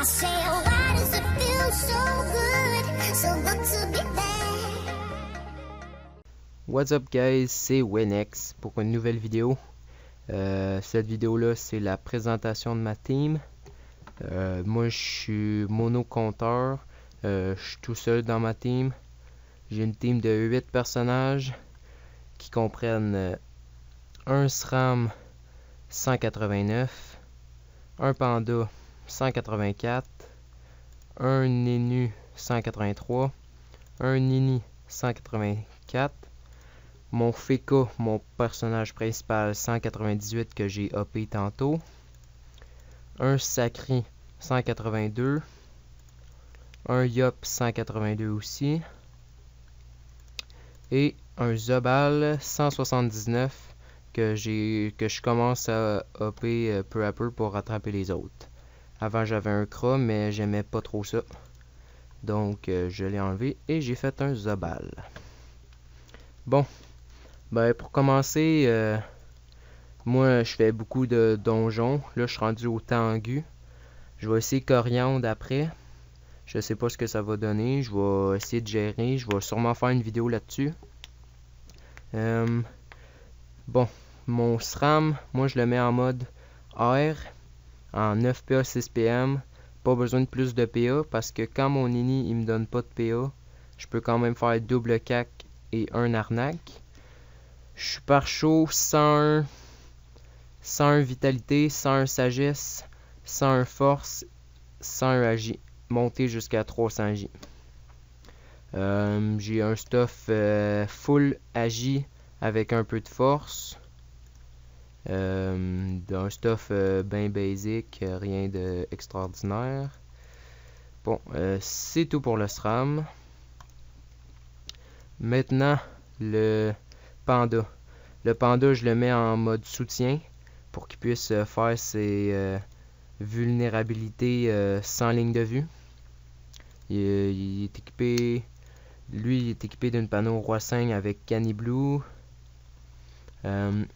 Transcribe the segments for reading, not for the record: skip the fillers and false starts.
say, oh, why does it feel so good to be there? What's up guys, c'est Wenex pour une nouvelle vidéo. Cette vidéo-là, c'est la présentation de ma team. Moi, je suis monocompteur. Je suis tout seul dans ma team. J'ai une team de 8 personnages qui comprennent un SRAM 189, un Panda 184, un Nenu 183, un Nini 184, mon Feka, mon personnage principal 198 que j'ai upé tantôt, un Sakri 182, un Yop 182 aussi, et un Zobal 179 que je commence à upper peu à peu pour rattraper les autres. Avant j'avais un Kra mais j'aimais pas trop ça. Donc je l'ai enlevé et j'ai fait un Zobal. Bon, ben pour commencer, moi je fais beaucoup de donjons. Là je suis rendu au Tengu. Je vais essayer Coriandre après. Je sais pas ce que ça va donner. Je vais essayer de gérer. Je vais sûrement faire une vidéo là-dessus. Bon, mon SRAM, moi je le mets en mode R, en 9PA 6PM. Pas besoin de plus de PA parce que quand mon Nini il me donne pas de PA, je peux quand même faire double cac et un arnaque. Je suis par chaud 101 vitalité, 101 sagesse, 101 force, 101 agi, monté jusqu'à 300 J. J'ai un stuff full agi avec un peu de force. Un stuff bien basic, rien d'extraordinaire. Bon, c'est tout pour le SRAM. Maintenant, le Panda. Le Panda, je le mets en mode soutien pour qu'il puisse faire ses vulnérabilités sans ligne de vue. Il est équipé... Lui, il est équipé d'une panneau roi 5 avec Caniblue. Il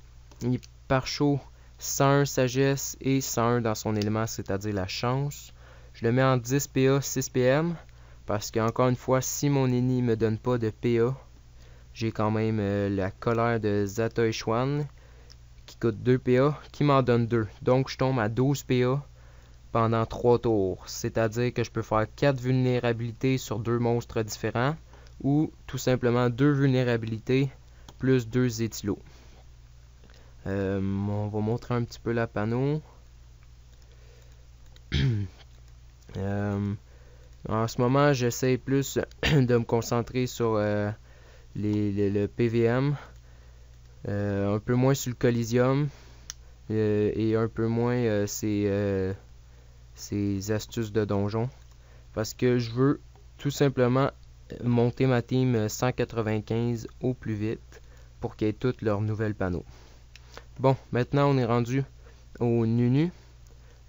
est par chaud 101 sagesse et 101 dans son élément, c'est-à-dire la chance. Je le mets en 10 PA 6 PM parce qu'encore une fois, si mon ennemi me donne pas de PA, j'ai quand même la colère de Zatoichi Chuan qui coûte 2 PA qui m'en donne 2. Donc je tombe à 12 PA pendant 3 tours. C'est-à-dire que je peux faire 4 vulnérabilités sur 2 monstres différents ou tout simplement 2 vulnérabilités plus 2 éthylos. On va montrer un petit peu la panneau. En ce moment, j'essaie plus de me concentrer sur le PVM, un peu moins sur le Coliseum et un peu moins ces astuces de donjon. Parce que je veux tout simplement monter ma team 195 au plus vite pour qu'ils aient tous leurs nouvelles panneaux. Bon, maintenant on est rendu au Nunu.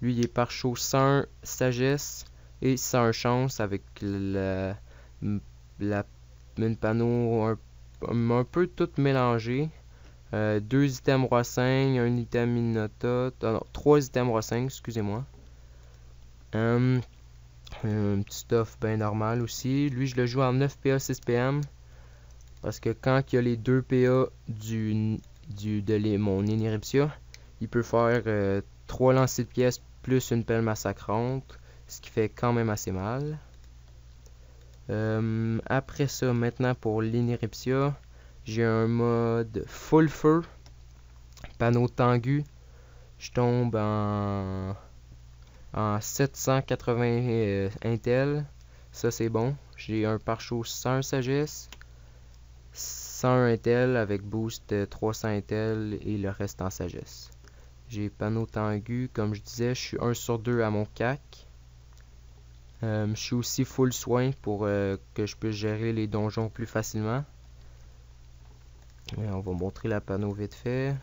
Lui, il est par chaud 101 sagesse et 101 chance avec une panneau un peu tout mélangé. 2 items roi 5, un item Minota, 3 items roi 5, excusez-moi. Un petit stuff bien normal aussi. Lui, je le joue en 9 PA 6 PM parce que quand il y a les 2 PA de mon Iniripsia, il peut faire 3 lancers de pièces plus une pelle massacrante, ce qui fait quand même assez mal. Après ça, maintenant pour l'Iniripsia, j'ai un mode full feu, panneau Tengu. Je tombe en 780 Intel, ça c'est bon. J'ai un pare-chaud 100 sagesse, 101 Intel avec boost 300 Intel et le reste en sagesse. J'ai panneau Tengu, comme je disais, je suis 1 sur 2 à mon CAC. Je suis aussi full soin pour que je puisse gérer les donjons plus facilement. On va montrer la panneau vite fait.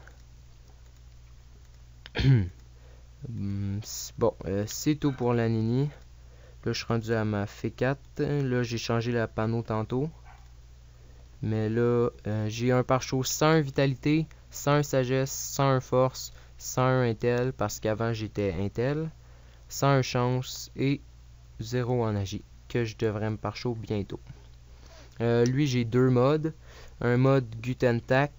Bon, c'est tout pour la Nini. Là, je suis rendu à ma F4. Là, j'ai changé la panneau tantôt. Mais là, j'ai un pare-chaud 101 vitalité, 101 sagesse, 101 force, 101 Intel, parce qu'avant j'étais Intel. 101 chance et 0 en agi, que je devrais me par-show bientôt. Lui, j'ai deux modes. Un mode Gutentag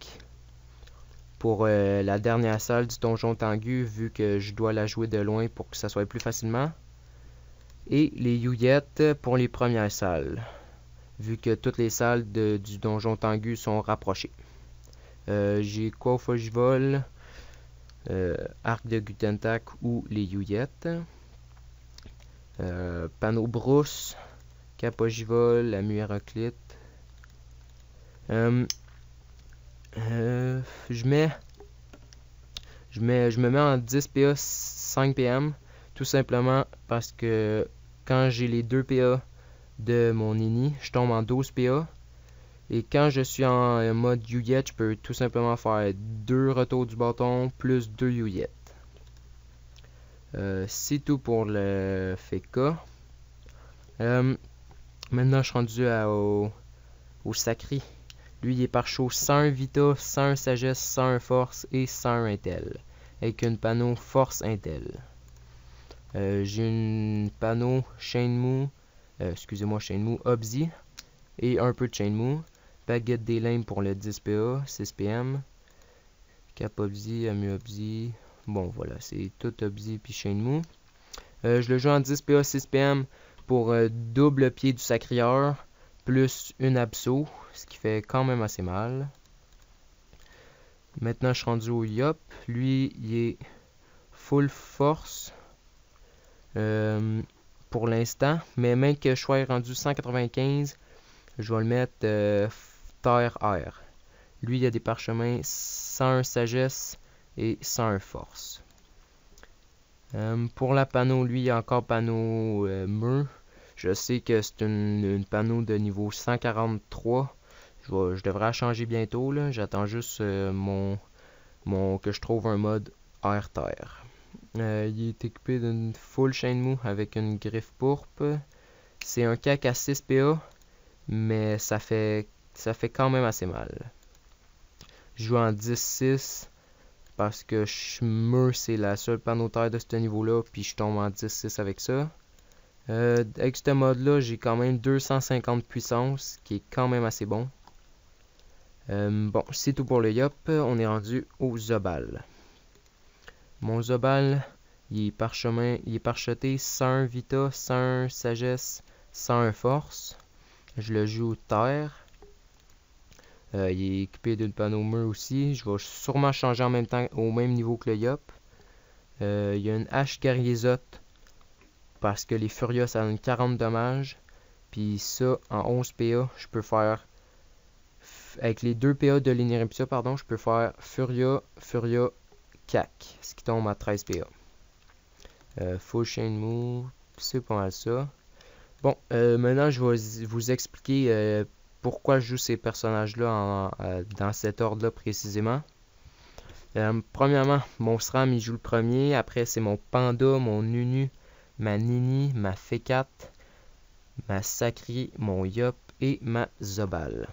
pour la dernière salle du donjon Tengu, vu que je dois la jouer de loin pour que ça soit plus facilement. Et les Yuyettes pour les premières salles, vu que toutes les salles du donjon Tengu sont rapprochées. J'ai Quaufogivol, Arc de Gutentag ou les Yuyettes. Panneau Brousse, Capogivol, la Mue Héraclite. Je me mets en 10 PA 5 PM, tout simplement parce que quand j'ai les 2 PA de mon Nini, je tombe en 12 PA. Et quand je suis en mode Yuyet, je peux tout simplement faire 2 retours du bâton plus 2 Yuyet. C'est tout pour le Feka. Maintenant, je suis rendu au Sacri. Lui, il est par show 101 Vita, 101 Sagesse, 101 Force et 101 Intel. Avec une panneau Force Intel. J'ai une panneau Shenmue, Shenmue Obzi et un peu de Shenmue. Baguette des limbes pour le 10 PA, 6 PM. Cap Obzi, Amu Obzi. Bon, voilà, c'est tout Obzi puis Shenmue. Je le joue en 10 PA, 6 PM pour double pied du Sacrieur, plus une Abso, ce qui fait quand même assez mal. Maintenant, je suis rendu au Yop. Lui, il est full force pour l'instant, mais même que je sois rendu 195, je vais le mettre terre-air. Lui, il a des parchemins 101 sagesse et 101 force. Pour la panneau, lui, il y a encore panneau mur. Je sais que c'est une panneau de niveau 143. Je devrais la changer bientôt. J'attends juste que je trouve un mode air-terre. Il est équipé d'une full Shenmue avec une griffe pourpre. C'est un cac à 6 PA, mais ça fait quand même assez mal. Je joue en 10-6 parce que mur c'est la seule panneau terre de ce niveau-là, puis je tombe en 10-6 avec ça. Avec ce mode-là, j'ai quand même 250 puissance, qui est quand même assez bon. Bon, c'est tout pour le Yop. On est rendu au Zobal. Mon Zobal, il est parcheté 101 Vita, 101 Sagesse, 101 Force. Je le joue terre. Il est équipé d'une panneau mur aussi. Je vais sûrement changer en même temps au même niveau que le Yop. Il y a une hache guerrierzotte parce que les Furias ça donne 40 dommages. Puis ça, en 11 PA, je peux faire avec les 2 PA de l'Ineripsia, je peux faire Furia, CAC, ce qui tombe à 13 PA. Full Shenmue, c'est pas mal ça. Bon, maintenant je vais vous expliquer pourquoi je joue ces personnages-là dans cet ordre-là précisément. Premièrement, mon SRAM il joue le premier, après c'est mon Panda, mon Nunu, ma Nini, ma Fécat, ma Sacri, mon Yop et ma Zobal.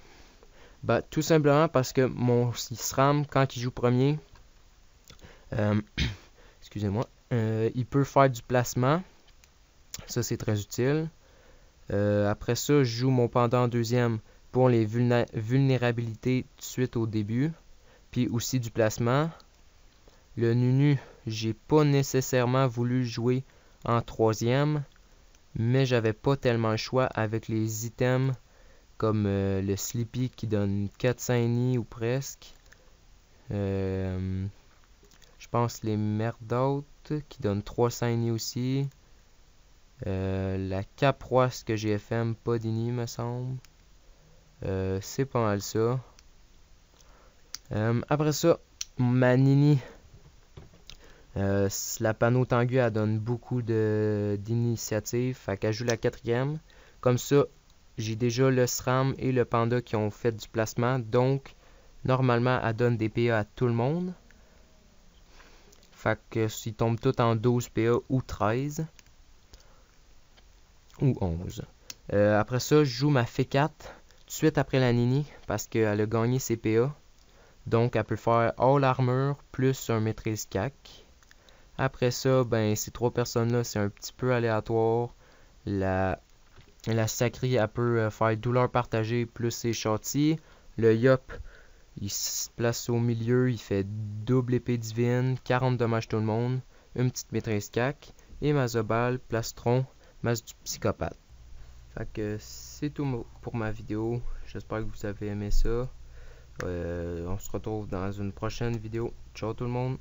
Tout simplement parce que mon SRAM, quand il joue premier, excusez-moi, il peut faire du placement. Ça, c'est très utile. Après ça, je joue mon Panda en deuxième pour les vulnérabilités tout de suite au début. Puis aussi du placement. Le Nunu, j'ai pas nécessairement voulu jouer en troisième, mais j'avais pas tellement le choix avec les items comme le Sleepy qui donne 400 ennemis ou presque. Je pense les Merdautes qui donnent 300 ennemis aussi. La Caproisse que j'ai FM, pas d'ennemis me semble. C'est pas mal ça. Après ça, ma Nini. La panneau Tengu, elle donne beaucoup d'initiatives. Fait qu'elle joue la 4e. Comme ça, j'ai déjà le SRAM et le Panda qui ont fait du placement. Donc, normalement, elle donne des PA à tout le monde. Fait que s'ils tombent tous en 12 PA ou 13. Ou 11. Après ça, je joue ma Fécat tout de suite après la Nini parce qu'elle a gagné ses PA. Donc, elle peut faire All Armor plus un maîtrise CAC. Après ça, ben ces 3 personnes-là, c'est un petit peu aléatoire. La Sacrée, elle peut faire douleur partagée plus ses châtis. Le Yop, il se place au milieu, il fait double épée divine, 40 dommages tout le monde, une petite maîtrise cac. Et Mazobal, plastron, masse du psychopathe. Fait que c'est tout pour ma vidéo. J'espère que vous avez aimé ça. On se retrouve dans une prochaine vidéo. Ciao tout le monde!